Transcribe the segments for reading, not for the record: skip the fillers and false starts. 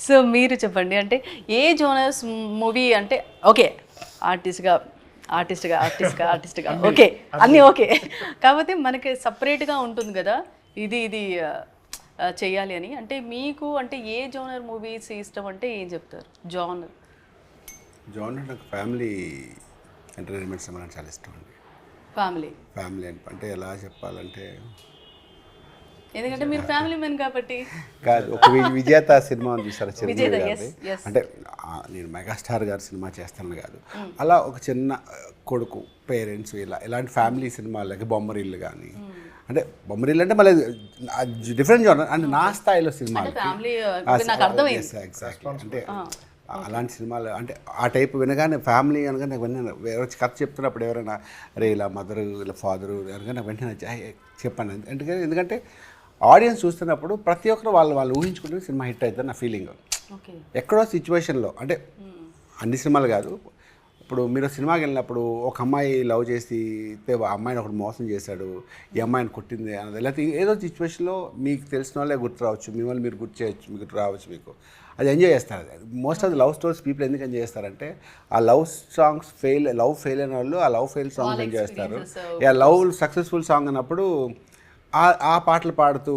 So మీరు చెప్పండి, అంటే ఏ జోనర్స్ మూవీ అంటే ఓకే, ఆర్టిస్ట్గా ఓకే, అన్నీ ఓకే, కాకపోతే మనకి సపరేట్గా ఉంటుంది కదా ఇది చెయ్యాలి అని, అంటే మీకు అంటే ఏ జోనర్ మూవీస్ ఇష్టం అంటే ఏం చెప్తారు? జోనర్ నాకు ఫ్యామిలీ ఎంటర్టైన్మెంట్ సినిమా చాలా ఇష్టం అండి. ఫ్యామిలీ అంటే ఎలా చెప్పాలంటే, ఎందుకంటే మీరు ఫ్యామిలీ మెన్ కాబట్టి. కాదు, ఒక విజేత సినిమా చూసారా, చిరంజీవి గారిది. అంటే నేను మెగాస్టార్ గారి సినిమా చేస్తాను కాదు, అలా ఒక చిన్న కొడుకు పేరెంట్స్ ఇలాంటి ఫ్యామిలీ సినిమాలకి బొమ్మరిల్లు కానీ, అంటే బొమ్మరిల్లు అంటే మళ్ళీ డిఫరెంట్ జోనర్ అంటే నా స్థాయిలో సినిమాలు ఎగ్జాక్ట్లీ. అంటే అలాంటి సినిమాలు అంటే ఆ టైప్ వినగానే ఫ్యామిలీ అనగానే వెంటనే వేరే కథ చెప్తున్నప్పుడు ఎవరైనా అరే ఇలా మదరు ఇలా ఫాదరు అనగానే వెంటనే చెప్పాను. ఎందుకంటే ఆడియన్స్ చూస్తున్నప్పుడు ప్రతి ఒక్కరు వాళ్ళు ఊహించుకుంటే సినిమా హిట్ అవుతుంది నా ఫీలింగ్. ఎక్కడో సిచ్యువేషన్లో అంటే అన్ని సినిమాలు కాదు, ఇప్పుడు మీరు సినిమాకి వెళ్ళినప్పుడు ఒక అమ్మాయి లవ్ చేసి ఆ అమ్మాయిని ఒకటి మోసం చేశాడు, ఈ అమ్మాయిని కొట్టింది అన్నది, లేకపోతే ఏదో సిచ్యువేషన్లో మీకు తెలిసిన వాళ్ళే గుర్తు రావచ్చు, మిమ్మల్ని మీరు గుర్తు చేయొచ్చు, మీకు రావచ్చు, మీకు అది ఎంజాయ్ చేస్తారు. Most of the love stories people ఎందుకు ఎంజాయ్ చేస్తారంటే ఆ లవ్ ఫెయిల్ అయిన వాళ్ళు ఆ లవ్ ఫెయిల్ సాంగ్స్ ఎంజాయ్ చేస్తారు. లవ్ సక్సెస్ఫుల్ సాంగ్ అన్నప్పుడు ఆ పాటలు పాడుతూ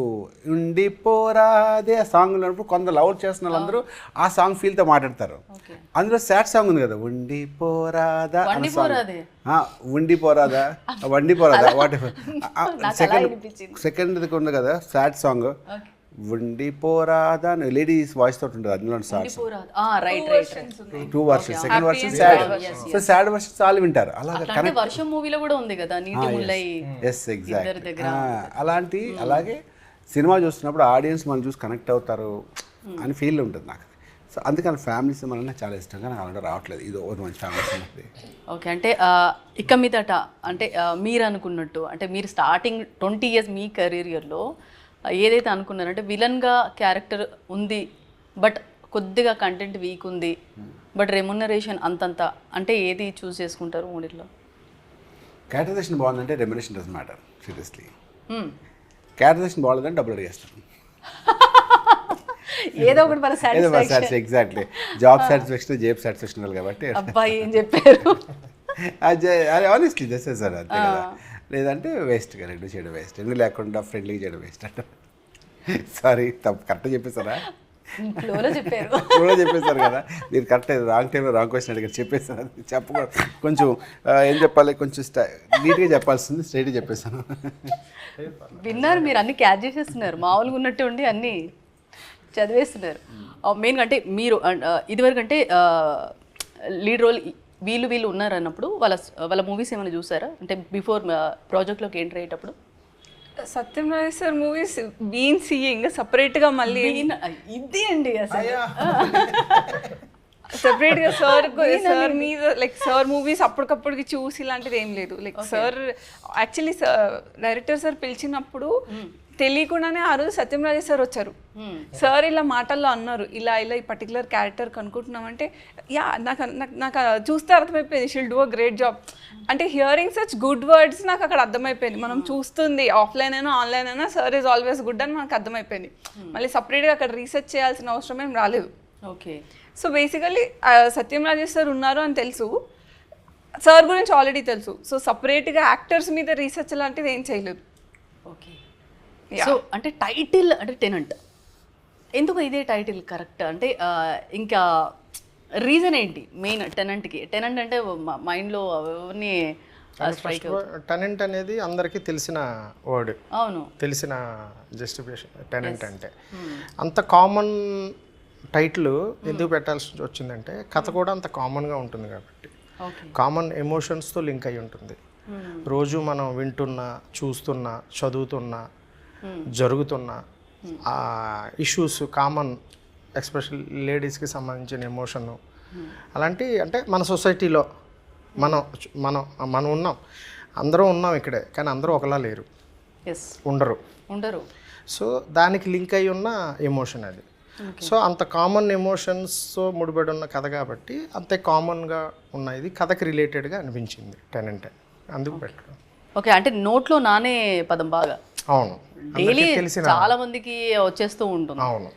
ఉండిపోరాదే ఆ సాంగ్ ఉన్నప్పుడు కొంత లవ్ చేస్తున్న వాళ్ళందరూ ఆ సాంగ్ ఫీల్తో మాట్లాడతారు. అందులో సాడ్ సాంగ్ ఉంది కదా, ఉండిపోరాదా వాటి సెకండ్ది ఉంది కదా సాడ్ సాంగ్, ఉండిపోరాదా అని లేడీస్ వాయిస్ తోటి ఉంటుంది అందులో songs. 2 versions, second version sad. So sad versions చాలా వింటారు. అలాగే వర్షం మూవీలో కూడా ఉంది కదా, నీటి ముల్లై. Yes exact. అలాగే సినిమా చూస్తున్నప్పుడు ఆడియన్స్ మనం చూసి కనెక్ట్ అవుతారు అని ఫీల్ ఉంటుంది నాకు. సో అందుకని ఫ్యామిలీ సినిమా అంటే చాలా ఇష్టంగా నాకు అలాంటి రావట్లేదు. ఇది ఒక మంచి ఫ్యామిలీ సినిమా. ఓకే, అంటే ఇక మీదట అంటే మీరు అనుకున్నట్టు అంటే మీరు స్టార్టింగ్ 20 years మీ కెరీర్లో ఏదైతే అనుకున్నారంటే విలన్గా క్యారెక్టర్ ఉంది బట్ కొద్దిగా కంటెంట్ వీక్ ఉంది బట్ రెమ్యునరేషన్ అంతంత, అంటే ఏది చూస్ చేసుకుంటారు మూడిట్లో? క్యారెక్టరైజేషన్ బాగుందంటే remuneration doesn't matter seriously. Characterization బాగుందంటే డబ్బులు అడిగేస్తాను. ఏదో ఒకటి మన సాటిస్ఫాక్షన్. ఎగ్జాక్ట్లీ, జాబ్ సాటిస్ఫాక్షన్ జేబ్ సాటిస్ఫాక్షన్ కాబట్టి. అబ్బాయి ఏం చెప్పారు? అదే ఆనెస్ట్లీ జస్ట్ సార్ అంతే కదా. లేదంటే వేస్ట్గా రెండు చేయడం వేస్ట్, ఎందుకు లేకుండా ఫ్రెండ్లీగా చేయడం వేస్ట్ అంట. సారీ తప్పు కరెక్ట్గా చెప్పేసారా? చెప్పేశారు కదా మీరు, కరెక్ట్ రాంగ్ టైంలో రాంగ్ క్వశ్చన్ అడిగారు, చెప్పేసాను. చెప్పకూడదు, కొంచెం ఏం చెప్పాలి, కొంచెం నీట్గా చెప్పాల్సింది స్ట్రైట్గా చెప్పేశాను. విన్నారు మీరు, అన్ని క్యాచ్ చేసేస్తున్నారు, మామూలుగా ఉన్నట్టు ఉండి అన్నీ చదివేస్తున్నారు. మెయిన్గా అంటే మీరు ఇదివరకు అంటే లీడ్ రోల్ వీళ్ళు ఉన్నారు అన్నప్పుడు వాళ్ళ మూవీస్ ఏమైనా చూసారా? అంటే బిఫోర్ ప్రాజెక్ట్లోకి ఎంటర్ అయ్యేటప్పుడు Satyam Rajesh sir movies been seeing సపరేట్గా మళ్ళీ ఇది అండి అసలు సపరేట్గా సార్ మీద లైక్ సార్ మూవీస్ అప్పటికప్పటికి చూసి ఇలాంటిది ఏం లేదు. Like sir actually director sir పిలిచినప్పుడు తెలియకుండానే ఆ రోజు సత్యం రాజేష్ సార్ వచ్చారు. సార్ ఇలా మాటల్లో అన్నారు, ఇలా ఈ పర్టికులర్ క్యారెక్టర్ కనుక్కుంటున్నామంటే యా నాకు చూస్తే అర్థమైపోయింది, she'll do a great job. అంటే హియరింగ్ సచ్ గుడ్ వర్డ్స్ నాకు అక్కడ అర్థమైపోయింది. మనం చూస్తుంది ఆఫ్లైన్ అయినా ఆన్లైన్ అయినా సార్ ఈజ్ ఆల్వేస్ గుడ్ అని మనకు అర్థమైపోయింది. మళ్ళీ సపరేట్గా అక్కడ రీసెర్చ్ చేయాల్సిన అవసరం ఏం రాలేదు. ఓకే, సో బేసికలీ సత్యం రాజేష్ సార్ ఉన్నారు అని తెలుసు, సార్ గురించి ఆల్రెడీ తెలుసు. సో సపరేట్గా యాక్టర్స్ మీద రీసెర్చ్ లాంటిది ఏం చేయలేదు. ఓకే, సో అంటే టైటిల్ అంటే టెనెంట్, ఎందుకు ఇదే టైటిల్ కరెక్ట్ అంటే ఇంకా రీజన్ ఏంటి మెయిన్ టెనెంట్కి? టెనెంట్ అంటే మైండ్లో అవన్నీ స్ట్రైక్. టెనెంట్ అనేది అందరికీ తెలిసిన వర్డ్, అవును, తెలిసిన జస్టిఫికేషన్. టెనెంట్ అంటే అంత కామన్ టైటిల్ ఎందుకు పెట్టాల్సి వచ్చిందంటే కథ కూడా అంత కామన్గా ఉంటుంది కాబట్టి, కామన్ ఎమోషన్స్తో లింక్ అయి ఉంటుంది. రోజు మనం వింటున్నా, చూస్తున్నా, చదువుతున్నా, జరుగుతున్న ఆ ఇష్యూస్ కామన్, ఎస్పెషల్ లేడీస్కి సంబంధించిన ఎమోషను అలాంటి, అంటే మన సొసైటీలో మనం ఉన్నాం, అందరూ ఉన్నాం ఇక్కడే, కానీ అందరూ ఒకలా లేరు, ఉండరు. సో దానికి లింక్ అయి ఉన్న ఎమోషన్ అది. సో అంత కామన్ ఎమోషన్స్తో ముడిపడి ఉన్న కథ కాబట్టి అంతే కామన్గా ఉన్న ఇది కథకి రిలేటెడ్గా అనిపించింది టెనెంట్, అందుకు పెట్టడం. ఓకే, అంటే నోట్లో నానే పదం బాగా అవును డైలీ చాలా మందికి వచ్చేస్తూ ఉంటుంది. అవును,